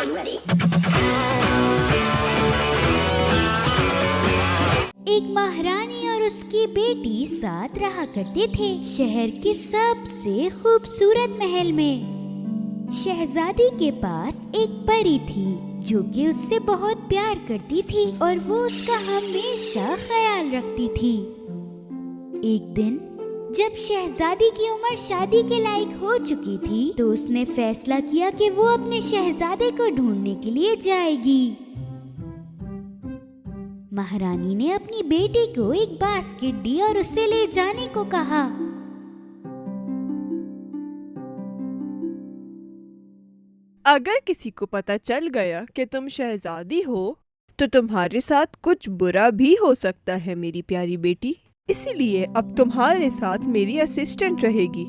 एक महारानी और उसकी बेटी साथ रहा करते थे शहर के सबसे खूबसूरत महल में। शहजादी के पास एक परी थी जो कि उससे बहुत प्यार करती थी और वो उसका हमेशा ख्याल रखती थी। एक दिन जब शहजादी की उम्र शादी के लायक हो चुकी थी तो उसने फैसला किया कि वो अपने शहजादे को ढूंढने के लिए जाएगी। महारानी ने अपनी बेटी को एक बास्केट दी और उसे ले जाने को कहा। अगर किसी को पता चल गया कि तुम शहजादी हो तो तुम्हारे साथ कुछ बुरा भी हो सकता है मेरी प्यारी बेटी, इसीलिए अब तुम्हारे साथ मेरी असिस्टेंट रहेगी।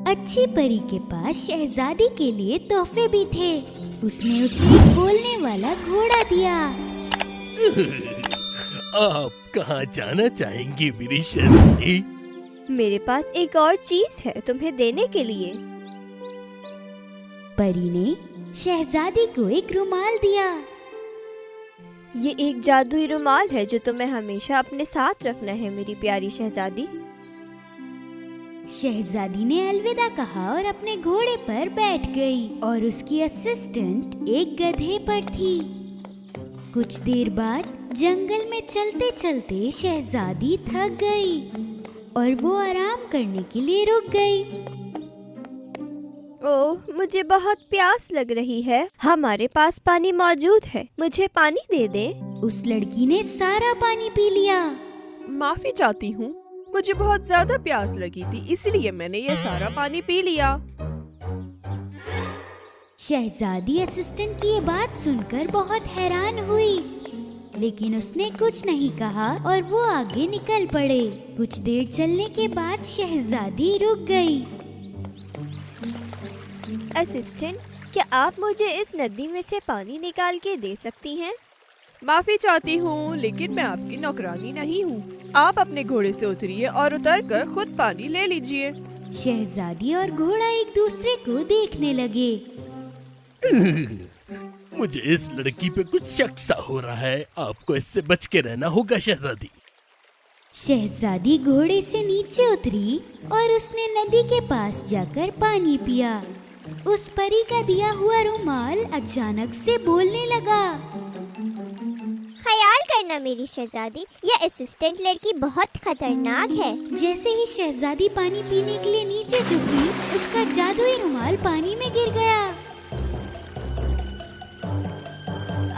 अच्छी परी के पास शहजादी के लिए तोहफे भी थे। उसने उसे बोलने वाला घोड़ा दिया। आप कहाँ जाना चाहेंगी मेरी शहजादी? मेरे पास एक और चीज है तुम्हें देने के लिए। परी ने शहजादी को एक रुमाल दिया। ये एक जादुई रुमाल है जो तुम्हें हमेशा अपने साथ रखना है मेरी प्यारी शहजादी। शहजादी ने अलविदा कहा और अपने घोड़े पर बैठ गई और उसकी असिस्टेंट एक गधे पर थी। कुछ देर बाद जंगल में चलते चलते शहजादी थक गई और वो आराम करने के लिए रुक गई। ओह, मुझे बहुत प्यास लग रही है। हमारे पास पानी मौजूद है, मुझे पानी दे दे। उस लड़की ने सारा पानी पी लिया। माफी चाहती हूँ, मुझे बहुत ज्यादा प्यास लगी थी इसलिए मैंने ये सारा पानी पी लिया। शहजादी असिस्टेंट की ये बात सुनकर बहुत हैरान हुई, लेकिन उसने कुछ नहीं कहा और वो आगे निकल पड़े। कुछ देर चलने के बाद शहजादी रुक गई। असिस्टेंट, क्या आप मुझे इस नदी में से पानी निकाल के दे सकती हैं? माफी चाहती हूँ लेकिन मैं आपकी नौकरानी नहीं हूँ। आप अपने घोड़े से उतरिए और उतरकर खुद पानी ले लीजिए। शहजादी और घोड़ा एक दूसरे को देखने लगे। मुझे इस लड़की पे कुछ शक सा हो रहा है। आपको इससे बच के रहना होगा शहजादी। शहजादी घोड़े से नीचे उतरी और उसने नदी के पास जाकर पानी पिया। उस परी का दिया हुआ रुमाल अचानक से बोलने लगा। ख्याल करना मेरी शहजादी, यह असिस्टेंट लड़की बहुत खतरनाक है। जैसे ही शहजादी पानी पीने के लिए नीचे झुकी, उसका जादुई रुमाल पानी में गिर गया।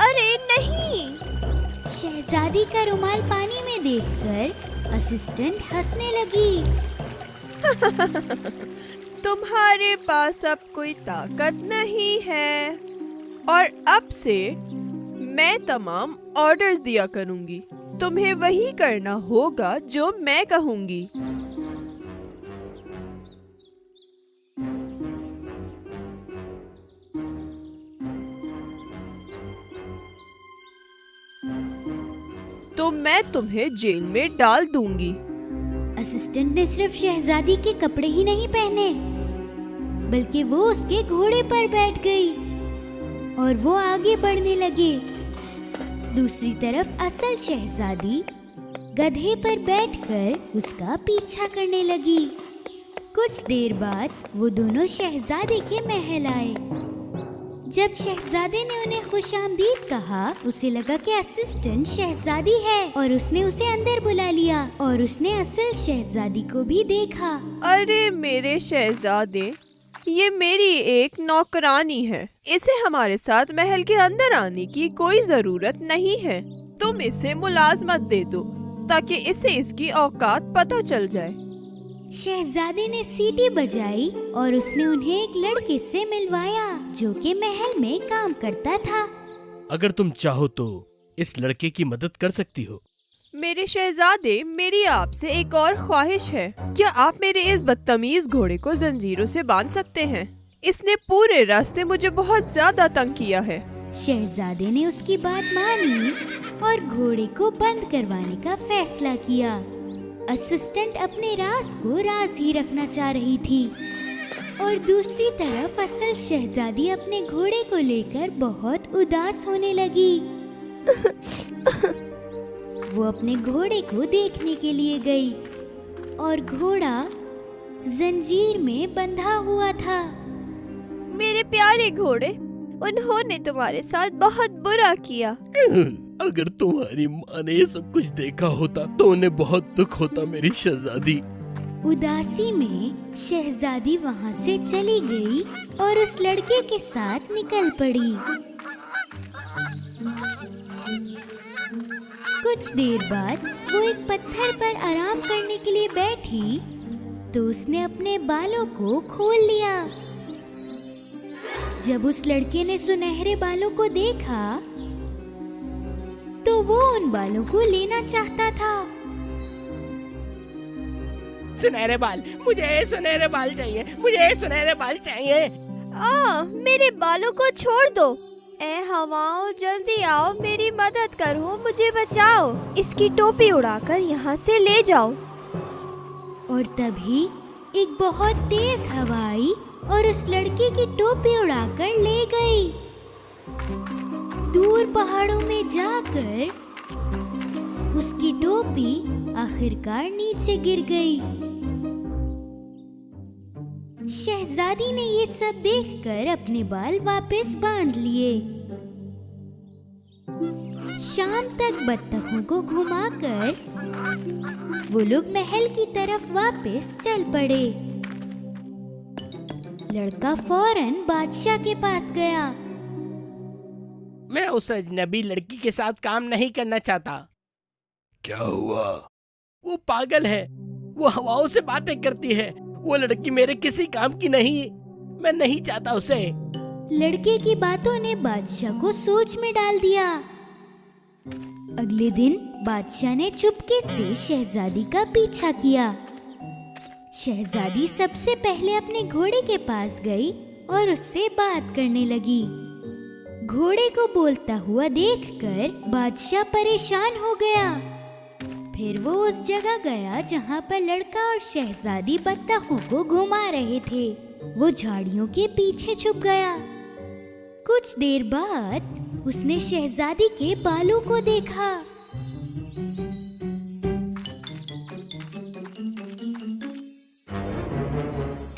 अरे नहीं! शहजादी का रुमाल पानी में देखकर असिस्टेंट हंसने लगी। तुम्हारे पास अब कोई ताकत नहीं है और अब से मैं तमाम ऑर्डर्स दिया करूंगी। तुम्हें वही करना होगा जो मैं कहूंगी। तो मैं तुम्हें जेल में डाल दूंगी। असिस्टेंट ने सिर्फ शहजादी के कपड़े ही नहीं पहने, बल्कि वो उसके घोड़े पर बैठ गई और वो आगे बढ़ने लगे। दूसरी तरफ असल शहजादी गधे पर बैठकर उसका पीछा करने लगी। कुछ देर बाद वो दोनों शहजादे के महल आए। जब शहजादे ने उन्हें खुशामदीद कहा, उसे लगा कि असिस्टेंट शहजादी है और उसने उसे अंदर बुला लिया और उसने असल शहजादी को भी देखा। अरे मेरे शहजादे, ये मेरी एक नौकरानी है। इसे हमारे साथ महल के अंदर आने की कोई जरूरत नहीं है। तुम इसे मुलाजमत दे दो ताकि इसे इसकी औकात पता चल जाए। शहजादे ने सीटी बजाई और उसने उन्हें एक लड़के से मिलवाया जो कि महल में काम करता था। अगर तुम चाहो तो इस लड़के की मदद कर सकती हो। मेरे शहजादे, मेरी आपसे एक और ख्वाहिश है। क्या आप मेरे इस बदतमीज घोड़े को जंजीरों से बांध सकते हैं? इसने पूरे रास्ते मुझे बहुत ज्यादा तंग किया है। शहजादे ने उसकी बात मानी और घोड़े को बंद करवाने का फैसला किया। असिस्टेंट अपने राज को राज ही रखना चाह रही थी और दूसरी तरफ असल शहजादी अपने घोड़े को लेकर बहुत उदास होने लगी। वो अपने घोड़े को देखने के लिए गई और घोड़ा जंजीर में बंधा हुआ था। मेरे प्यारे घोड़े, उन्होंने तुम्हारे साथ बहुत बुरा किया। अगर तुम्हारी माँ ने ये सब कुछ देखा होता तो उन्हें बहुत दुख होता मेरी शहजादी। उदासी में शहजादी वहाँ से चली गई और उस लड़के के साथ निकल पड़ी। कुछ देर बाद वो एक पत्थर पर आराम करने के लिए बैठी तो उसने अपने बालों को खोल लिया। जब उस लड़के ने सुनहरे बालों को देखा तो वो उन बालों को लेना चाहता था। सुनहरे बाल, मुझे सुनहरे बाल चाहिए, मुझे सुनहरे बाल चाहिए। मेरे बालों को छोड़ दो। ए हवाओं, जल्दी आओ, मेरी मदद करो, मुझे बचाओ। इसकी टोपी उड़ाकर यहाँ से ले जाओ। और तभी एक बहुत तेज हवा आई और उस लड़के की टोपी उड़ाकर ले गई। दूर पहाड़ों में जाकर उसकी टोपी आखिरकार नीचे गिर गई। शहजादी ने ये सब देखकर अपने बाल वापस बांध लिए। शाम तक बत्तखों को घुमाकर वो लोग महल की तरफ वापस चल पड़े। लड़का फौरन बादशाह के पास गया। मैं उस अजनबी लड़की के साथ काम नहीं करना चाहता। क्या हुआ? वो पागल है, वो हवाओं से बातें करती है। वो लड़की मेरे किसी काम की नहीं, मैं नहीं चाहता उसे। लड़के की बातों ने बादशाह को सोच में डाल दिया। अगले दिन बादशाह ने चुपके से शहजादी का पीछा किया। शहजादी सबसे पहले अपने घोड़े के पास गई और उससे बात करने लगी। घोड़े को बोलता हुआ देखकर बादशाह परेशान हो गया। फिर वो उस जगह गया जहाँ पर लड़का और शहजादी बत्तखों को घुमा रहे थे। वो झाड़ियों के पीछे छुप गया। कुछ देर बाद उसने शहजादी के बालों को देखा।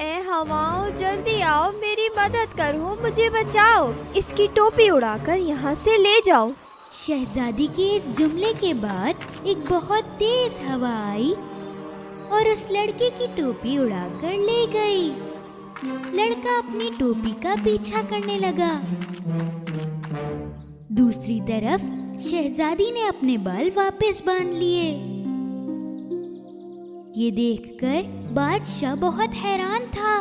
ए हवाओं, जल्दी आओ, मेरी मदद करो, मुझे बचाओ। इसकी टोपी उड़ाकर यहाँ से ले जाओ। शहजादी के इस जुमले के बाद एक बहुत तेज हवा आई और उस लड़के की टोपी उड़ाकर ले गई। लड़का अपनी टोपी का पीछा करने लगा। दूसरी तरफ शहजादी ने अपने बाल वापस बांध लिए। ये देखकर बादशाह बहुत हैरान था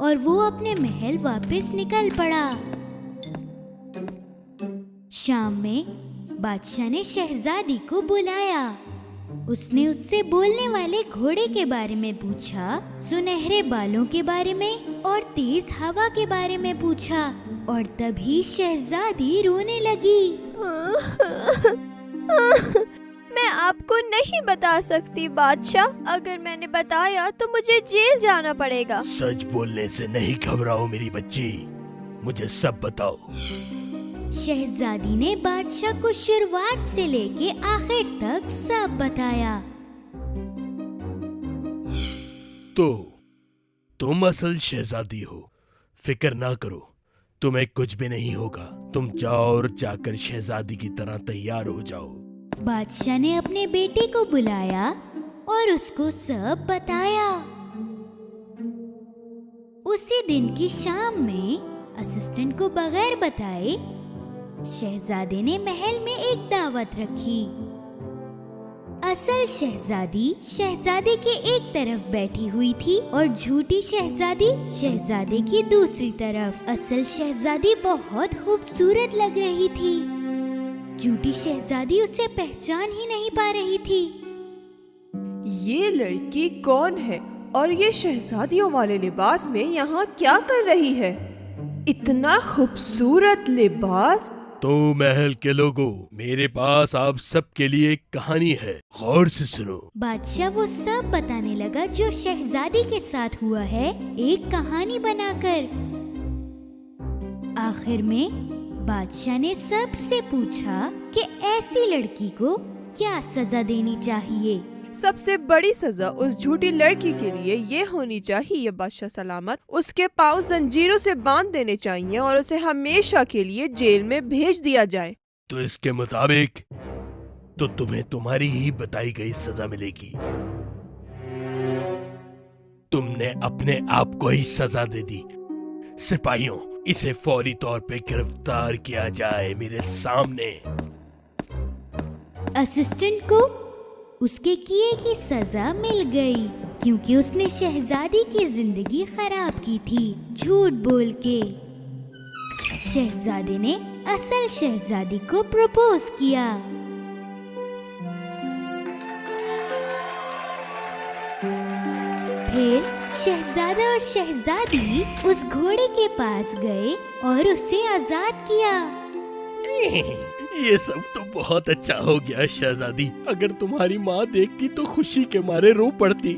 और वो अपने महल वापस निकल पड़ा। शाम में बादशाह ने शहजादी को बुलाया। उसने उससे बोलने वाले घोड़े के बारे में पूछा, सुनहरे बालों के बारे में और तेज हवा के बारे में पूछा। और तभी शहजादी रोने लगी। मैं आपको नहीं बता सकती बादशाह। अगर मैंने बताया तो मुझे जेल जाना पड़ेगा। सच बोलने से नहीं घबराओ मेरी बच्ची, मुझे सब बताओ। शहजादी ने बादशाह को शुरुआत से लेके आखिर तक सब बताया। तो तुम असल शहजादी हो, फिक्र ना करो, तुम्हें कुछ भी नहीं होगा। तुम जाओ और जाकर शहजादी की तरह तैयार हो जाओ। बादशाह ने अपने बेटे को बुलाया और उसको सब बताया। उसी दिन की शाम में असिस्टेंट को बगैर बताए शहजादे ने महल में एक दावत रखी। असल शहजादी शहजादे के एक तरफ बैठी हुई थी और झूठी शहजादी शहजादे की दूसरी तरफ। असल शहजादी बहुत खूबसूरत लग रही थी। झूठी शहजादी उसे पहचान ही नहीं पा रही थी। ये लड़की कौन है और ये शहजादियों वाले लिबास में यहाँ क्या कर रही है? इतना खूबसूरत लिबास तो महल के लोगों, मेरे पास आप सबके लिए एक कहानी है, गौर से सुनो। बादशाह वो सब बताने लगा जो शहजादी के साथ हुआ है, एक कहानी बनाकर। आखिर में बादशाह ने सबसे पूछा कि ऐसी लड़की को क्या सजा देनी चाहिए। सबसे बड़ी सजा उस झूठी लड़की के लिए ये होनी चाहिए बादशाह सलामत, उसके पाँव जंजीरों से बांध देने चाहिए और उसे हमेशा के लिए जेल में भेज दिया जाए। तो इसके मुताबिक तो तुम्हें तुम्हारी ही बताई गई सजा मिलेगी। तुमने अपने आप को ही सजा दे दी। सिपाहियों, इसे फौरी तौर पे गिरफ्तार किया जाए मेरे सामने। असिस्टेंट को उसके किए की सजा मिल गई, क्योंकि उसने शहजादी की जिंदगी खराब की थी झूठ बोल के। शहजादे ने असल शहजादी को प्रपोज किया। फिर शहजादा और शहजादी उस घोड़े के पास गए और उसे आजाद किया। ये सब तो बहुत अच्छा हो गया शहजादी। अगर तुम्हारी माँ देखती तो खुशी के मारे रो पड़ती।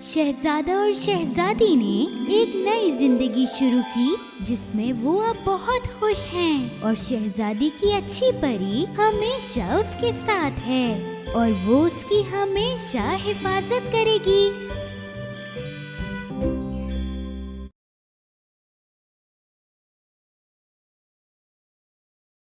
शहजादा और शहजादी ने एक नई जिंदगी शुरू की, जिसमें वो अब बहुत खुश हैं और शहजादी की अच्छी परी हमेशा उसके साथ है और वो उसकी हमेशा हिफाजत करेगी।